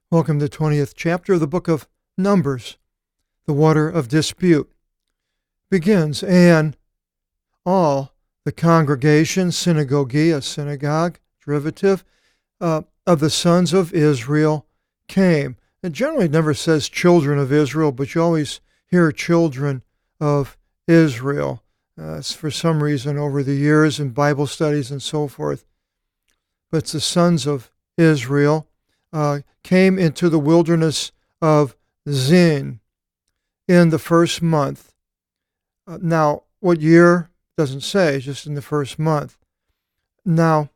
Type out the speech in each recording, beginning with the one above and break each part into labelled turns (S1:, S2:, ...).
S1: Welcome to the 20th chapter of the book of Numbers. The water of dispute begins, and all the congregation, synagogue, a synagogue, derivative, of the sons of Israel came. It generally never says children of Israel, but you always hear children of Israel. For some reason over the years in Bible studies and so forth. But it's the sons of Israel came into the wilderness of Zin in the first month. Now, what year? Doesn't say, just in the first month. Now,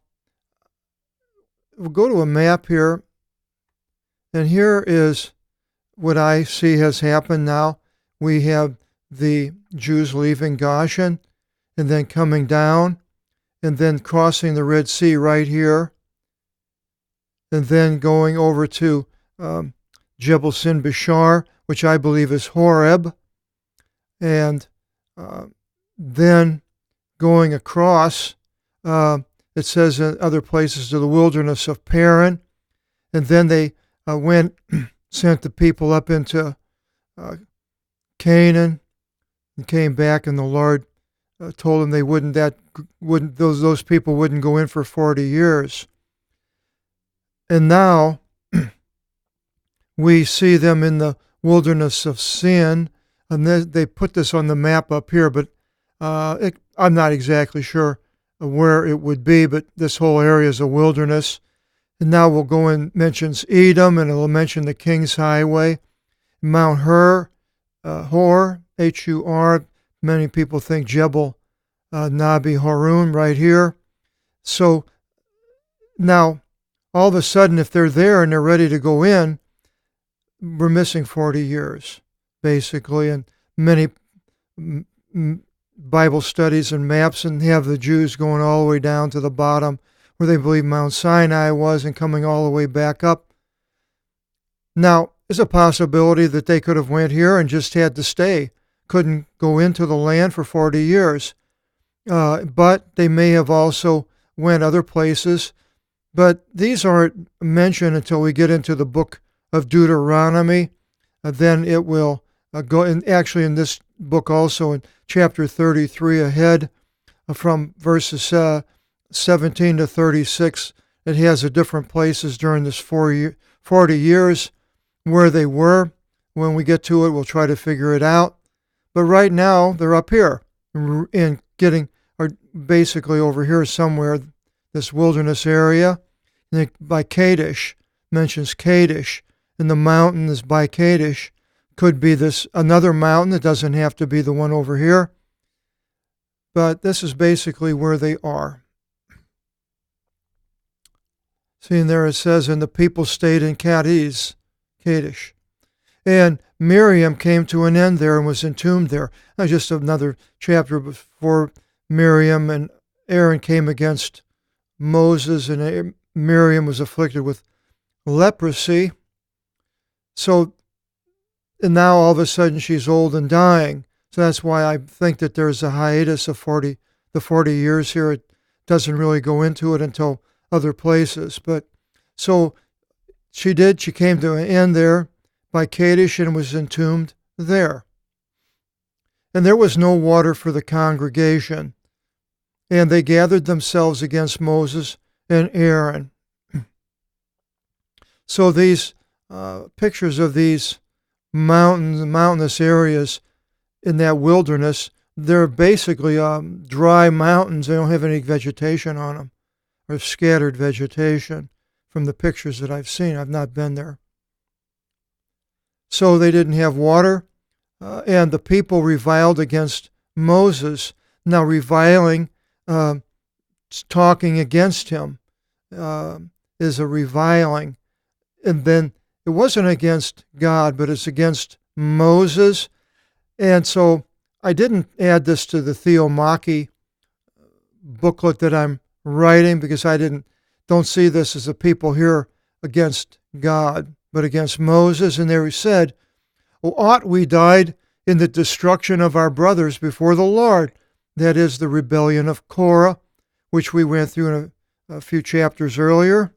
S1: we'll go to a map here, and here is what I see has happened now. We have the Jews leaving Goshen, and then coming down, and then crossing the Red Sea right here, and then going over to Jebel Sin Bishar, which I believe is Horeb, and then going across, it says in other places, to the wilderness of Paran, and then they sent the people up into Canaan, and came back, and the Lord told them those people wouldn't go in for 40 years. And now we see them in the wilderness of Sin, and they put this on the map up here, but I'm not exactly sure where it would be, but this whole area is a wilderness. And now we'll go and mentions Edom, and it'll mention the King's Highway, Mount Hor, H-U-R. Many people think Jebel Nabi Harun right here. So now, all of a sudden, if they're there and they're ready to go in, we're missing 40 years, basically. And many Bible studies and maps and have the Jews going all the way down to the bottom where they believe Mount Sinai was and coming all the way back up. Now, there's a possibility that they could have went here and just had to stay, couldn't go into the land for 40 years. But they may have also went other places. But these aren't mentioned until we get into the book of Deuteronomy. Then it will go, and actually in this book also in chapter 33 ahead, from verses 17 to 36, it has the different places during this 40 years where they were. When we get to it, we'll try to figure it out. But right now, they're up here and or basically over here somewhere, this wilderness area. And by Kadesh, mentions Kadesh, and the mountain is by Kadesh. Could be another mountain. It doesn't have to be the one over here. But this is basically where they are. See, and there it says, and the people stayed in Kadesh. And Miriam came to an end there and was entombed there. Now, just another chapter before Miriam and Aaron came against Moses, and Miriam was afflicted with leprosy. So, and now all of a sudden she's old and dying. So that's why I think that there's a hiatus of the 40 years here. It doesn't really go into it until other places. But so she came to an end there by Kadesh and was entombed there. And there was no water for the congregation. And they gathered themselves against Moses and Aaron. So these pictures of these mountainous areas in that wilderness, they're basically dry mountains. They don't have any vegetation on them, or scattered vegetation from the pictures that I've seen. I've not been there. So they didn't have water, and the people reviled against Moses. Now reviling, talking against him, is a reviling. And then it wasn't against God, but it's against Moses. And so I didn't add this to the Theomachy booklet that I'm writing because I don't see this as the people here against God, but against Moses. And there he said, "O ought we died in the destruction of our brothers before the Lord." That is the rebellion of Korah, which we went through in a few chapters earlier.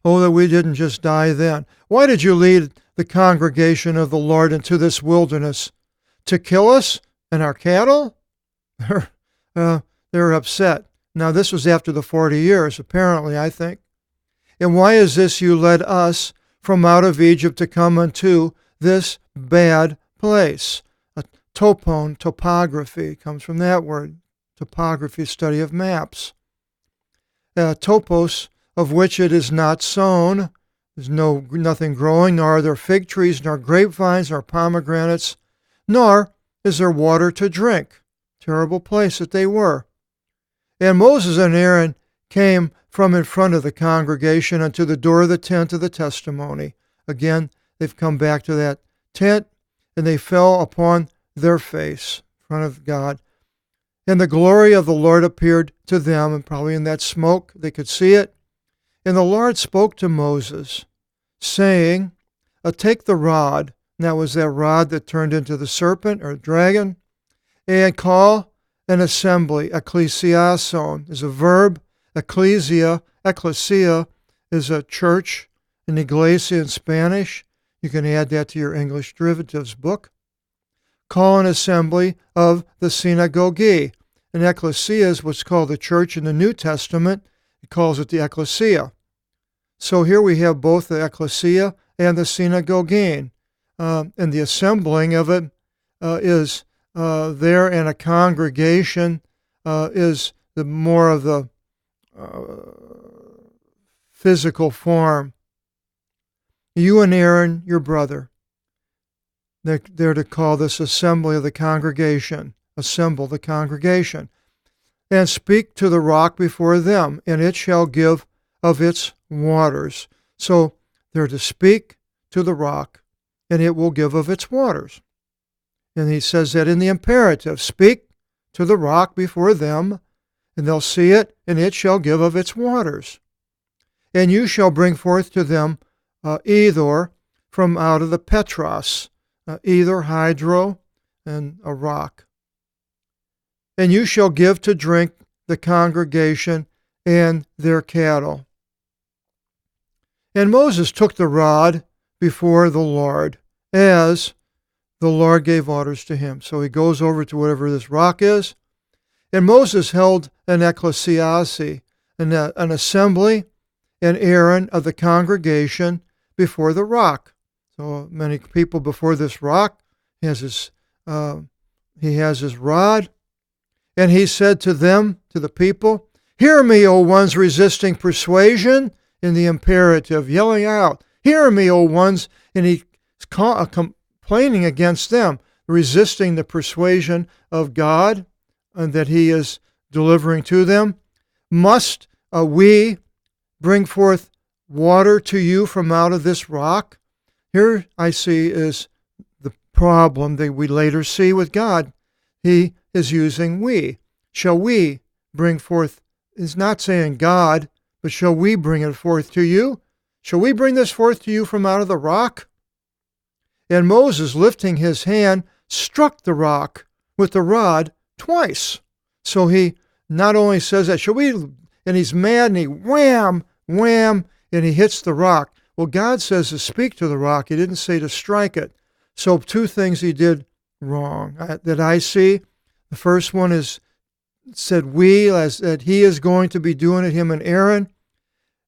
S1: Oh, that we didn't just die then. Why did you lead the congregation of the Lord into this wilderness? To kill us and our cattle? They're upset. Now, this was after the 40 years, apparently, I think. And why is this you led us from out of Egypt to come unto this bad place? Topography, comes from that word. Topography, study of maps. Topos, of which it is not sown. There's nothing growing, nor are there fig trees, nor grapevines, nor pomegranates, nor is there water to drink. Terrible place that they were. And Moses and Aaron came from in front of the congregation unto the door of the tent of the testimony. Again, they've come back to that tent, and they fell upon their face in front of God. And the glory of the Lord appeared to them, and probably in that smoke they could see it. And the Lord spoke to Moses, saying, take the rod, and that was that rod that turned into the serpent or dragon, and call an assembly. Ecclesiason is a verb. Ecclesia is a church, an iglesia in Spanish. You can add that to your English derivatives book. Call an assembly of the synagogue. An ecclesia is what's called the church in the New Testament. It calls it the ecclesia. So here we have both the ecclesia and the synagogue. And the assembling of it is there, and a congregation is the more of the physical form. You and Aaron, your brother, they're to call this assembly of the congregation, assemble the congregation, and speak to the rock before them, and it shall give of its waters. So they're to speak to the rock, and it will give of its waters. And he says that in the imperative, speak to the rock before them, and they'll see it, and it shall give of its waters. And you shall bring forth to them either from out of the Petros, either hydro and a rock. And you shall give to drink the congregation and their cattle. And Moses took the rod before the Lord, as the Lord gave orders to him. So he goes over to whatever this rock is. And Moses held an ecclesiasi, an assembly, and Aaron of the congregation before the rock. So many people before this rock. He has his rod. And he said to them, to the people, hear me, O ones resisting persuasion, in the imperative, yelling out, hear me, O ones. And he's complaining against them, resisting the persuasion of God and that he is delivering to them. Must we bring forth water to you from out of this rock? Here I see is the problem that we later see with God. He is using we. Shall we bring forth? He's not saying God, but shall we bring it forth to you? Shall we bring this forth to you from out of the rock? And Moses, lifting his hand, struck the rock with the rod twice. So he not only says that, shall we, and he's mad, and he wham, wham, and he hits the rock. Well, God says to speak to the rock. He didn't say to strike it. So two things he did wrong that I see. The first one is said we, as that he is going to be doing it, him and Aaron,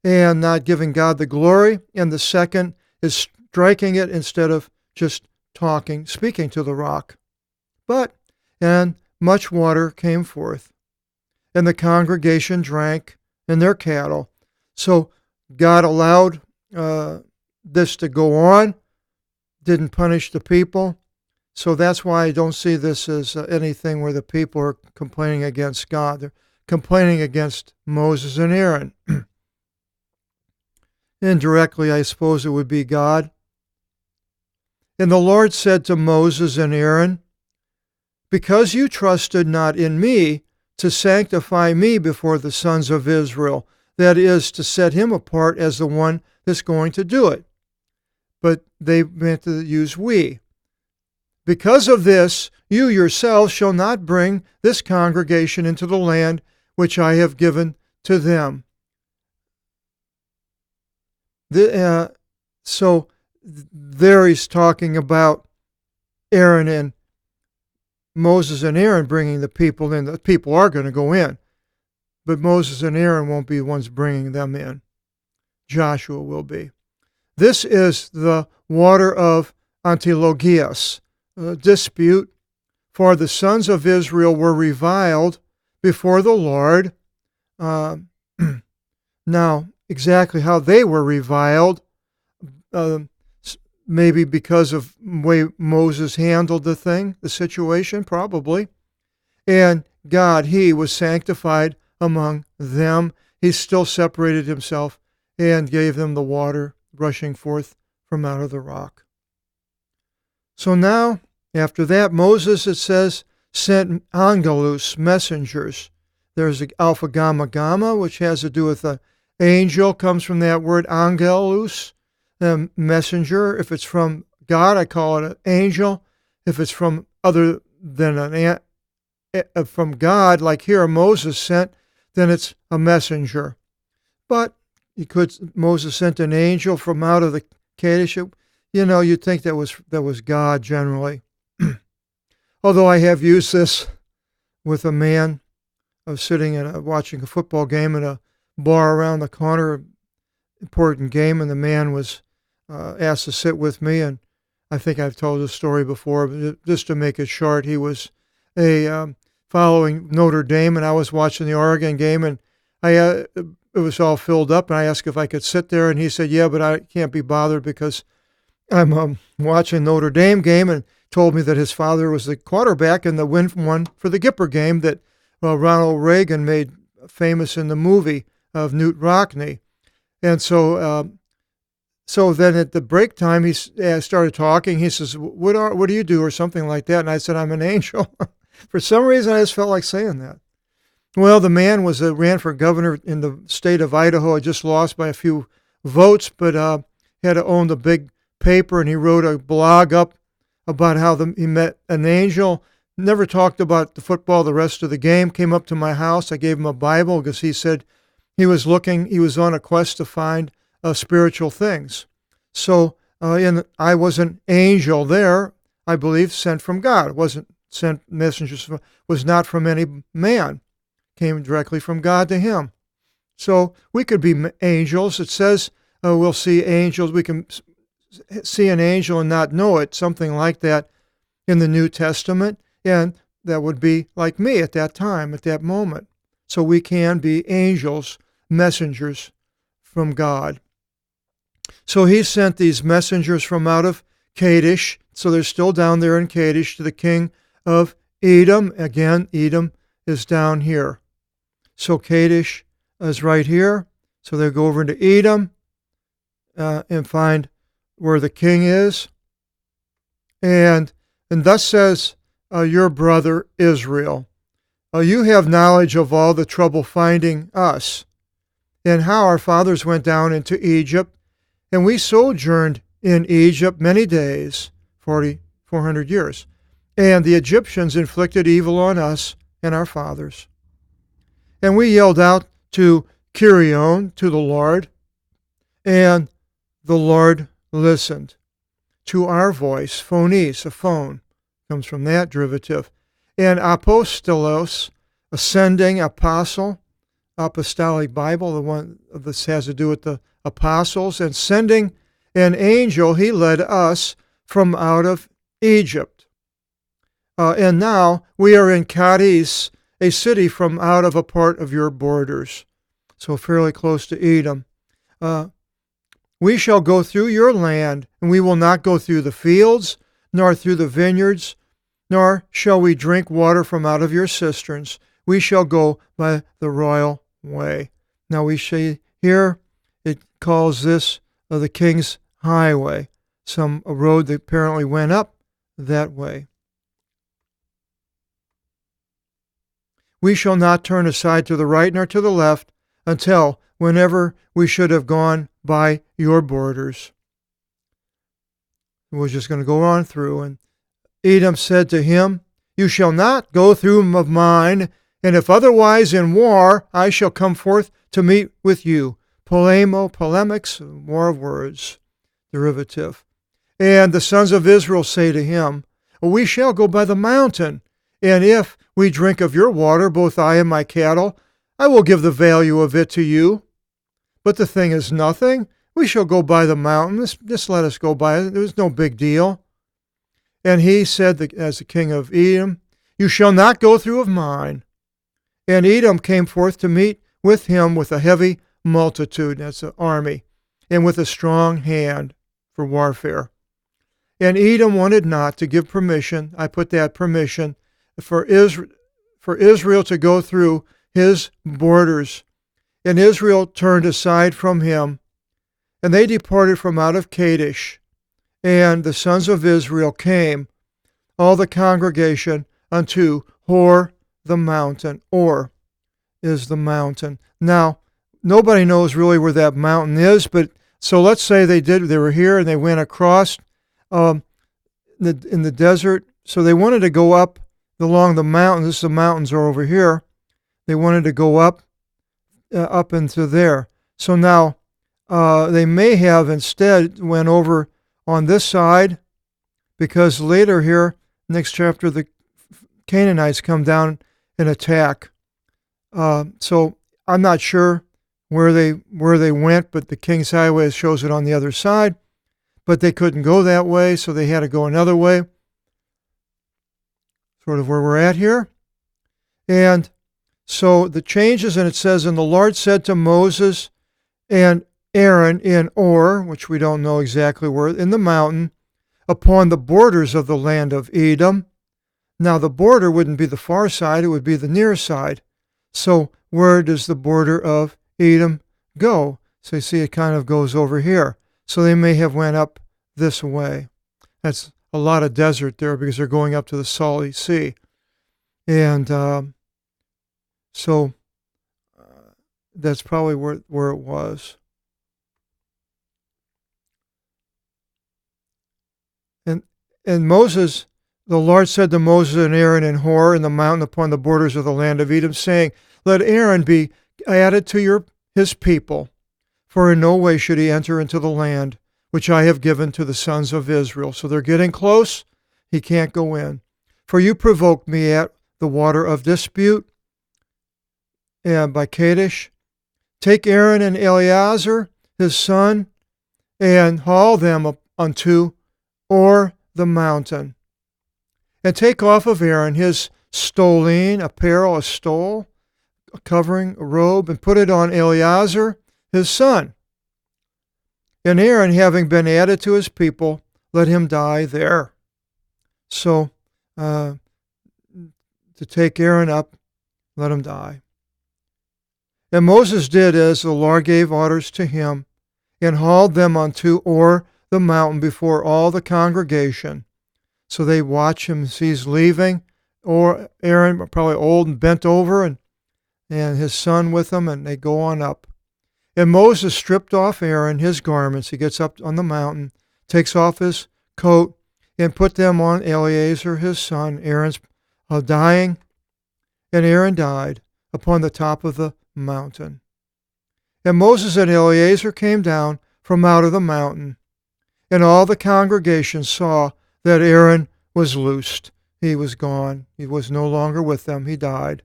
S1: and not giving God the glory. And the second is striking it instead of just talking, speaking to the rock. And much water came forth, and the congregation drank, and their cattle. So God allowed this to go on, didn't punish the people. So that's why I don't see this as anything where the people are complaining against God. They're complaining against Moses and Aaron. Indirectly, I suppose it would be God. And the Lord said to Moses and Aaron, because you trusted not in me to sanctify me before the sons of Israel, that is, to set him apart as the one that's going to do it. But they meant to use we. Because of this, you yourselves shall not bring this congregation into the land which I have given to them. So there he's talking about Aaron and Moses and Aaron bringing the people in. The people are going to go in, but Moses and Aaron won't be the ones bringing them in. Joshua will be. This is the water of Antilogias, dispute, for the sons of Israel were reviled before the Lord. Now, exactly how they were reviled, maybe because of the way Moses handled the situation, probably. And God, he was sanctified among them. He still separated himself and gave them the water rushing forth from out of the rock. So now, after that, Moses, it says, sent angelus, messengers. There's the alpha, gamma, gamma, which has to do with the angel, comes from that word angelus, messenger. If it's from God, I call it an angel. If it's from other than from God, like here Moses sent, then it's a messenger. But Moses sent an angel from out of the Kadesh. You'd think that was God generally. Although I have used this with a man. I was sitting and watching a football game in a bar around the corner, important game, and the man was asked to sit with me. And I think I've told this story before, but just to make it short, he was following Notre Dame, and I was watching the Oregon game, and it was all filled up, and I asked if I could sit there, and he said, yeah, but I can't be bothered because I'm watching Notre Dame game, and told me that his father was the quarterback in the win one for the Gipper game that Ronald Reagan made famous in the movie of Newt Rockney. And so then at the break time, he started talking. He says, what do you do, or something like that? And I said, I'm an angel. For some reason, I just felt like saying that. Well, the man ran for governor in the state of Idaho. Had just lost by a few votes, but had owned a big paper, and he wrote a blog up about how he met an angel. Never talked about the football the rest of the game. Came up to my house. I gave him a Bible because he said he was on a quest to find spiritual things. So I was an angel there, I believe, sent from God. It wasn't sent messengers, was not from any man. Came directly from God to him. So we could be angels. It says we'll see angels. We can see an angel and not know it, something like that in the New Testament. And that would be like me at that time, at that moment. So we can be angels, messengers from God. So he sent these messengers from out of Kadesh. So they're still down there in Kadesh to the king of Edom. Again, Edom is down here. So Kadesh is right here. So they go over into Edom and find where the king is. And thus says your brother Israel, you have knowledge of all the trouble finding us, and how our fathers went down into Egypt, and we sojourned in Egypt many days, 400 years. And the Egyptians inflicted evil on us and our fathers. And we yelled out to Kirion, to the Lord, and the Lord listened to our voice. Phonies, a phone, comes from that derivative. And apostolos, ascending, apostle, Apostolic Bible, the one this has to do with the apostles, and sending an angel, he led us from out of Egypt. And now we are in Cadiz, a city from out of a part of your borders, so fairly close to Edom. We shall go through your land, and we will not go through the fields, nor through the vineyards, nor shall we drink water from out of your cisterns. We shall go by the royal way. Now we see here, it calls this the King's Highway, a road that apparently went up that way. We shall not turn aside to the right nor to the left until whenever we should have gone by your borders. We're just going to go on through. And Edom said to him, you shall not go through of mine, and if otherwise in war, I shall come forth to meet with you. polemics, war of words, derivative. And the sons of Israel say to him, we shall go by the mountain, and if we drink of your water, both I and my cattle, I will give the value of it to you. But the thing is nothing. We shall go by the mountain. Just let us go by it. It was no big deal. And he said, as the king of Edom, you shall not go through of mine. And Edom came forth to meet with him with a heavy multitude, that's an army, and with a strong hand for warfare. And Edom wanted not to give permission, I put that permission, for Israel to go through his borders. And Israel turned aside from him, and they departed from out of Kadesh. And the sons of Israel came, all the congregation, unto Hor the mountain. Or is the mountain. Now, nobody knows really where that mountain is, but so let's say they were here and they went across in the desert. So they wanted to go up along the mountains. The mountains are over here. They wanted to go up into there. So now they may have instead went over on this side, because later here, next chapter, the Canaanites come down and attack. So I'm not sure where they went, but the King's Highway shows it on the other side. But they couldn't go that way, so they had to go another way. Sort of where we're at here. And so the changes, and it says, and the Lord said to Moses and Aaron in Or, which we don't know exactly where, in the mountain, upon the borders of the land of Edom. Now the border wouldn't be the far side, it would be the near side. So where does the border of Edom go? So you see it kind of goes over here. So they may have went up this way. That's a lot of desert there because they're going up to the Salty Sea. And so that's probably where it was. And Moses, the Lord said to Moses and Aaron in Hor in the mountain upon the borders of the land of Edom, saying, let Aaron be added to his people, for in no way should he enter into the land which I have given to the sons of Israel. So they're getting close. He can't go in. For you provoked me at the water of dispute, and by Kadesh. Take Aaron and Eleazar, his son, and haul them up unto Or the mountain. And take off of Aaron his stoline apparel, a stole, a covering, a robe, and put it on Eleazar, his son. And Aaron, having been added to his people, let him die there. So, to take Aaron up, let him die. And Moses did as the Lord gave orders to him, and hauled them unto Or the mountain before all the congregation. So they watch him as he's leaving, or Aaron, probably old and bent over, and his son with him, and they go on up. And Moses stripped off Aaron his garments. He gets up on the mountain, takes off his coat, and put them on Eleazar his son. Aaron's dying, and Aaron died upon the top of the mountain. And Moses and Eleazar came down from out of the mountain, and all the congregation saw that Aaron was loosed. He was gone. He was no longer with them. He died.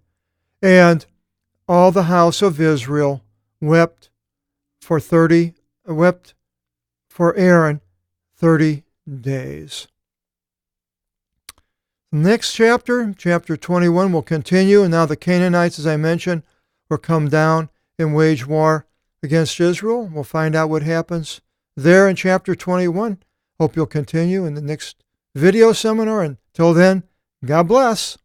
S1: And all the house of Israel wept for Aaron 30 days. Next chapter, chapter 21, will continue. And now the Canaanites, as I mentioned, will come down and wage war against Israel. We'll find out what happens there in chapter 21. Hope you'll continue in the next video seminar. Until then, God bless.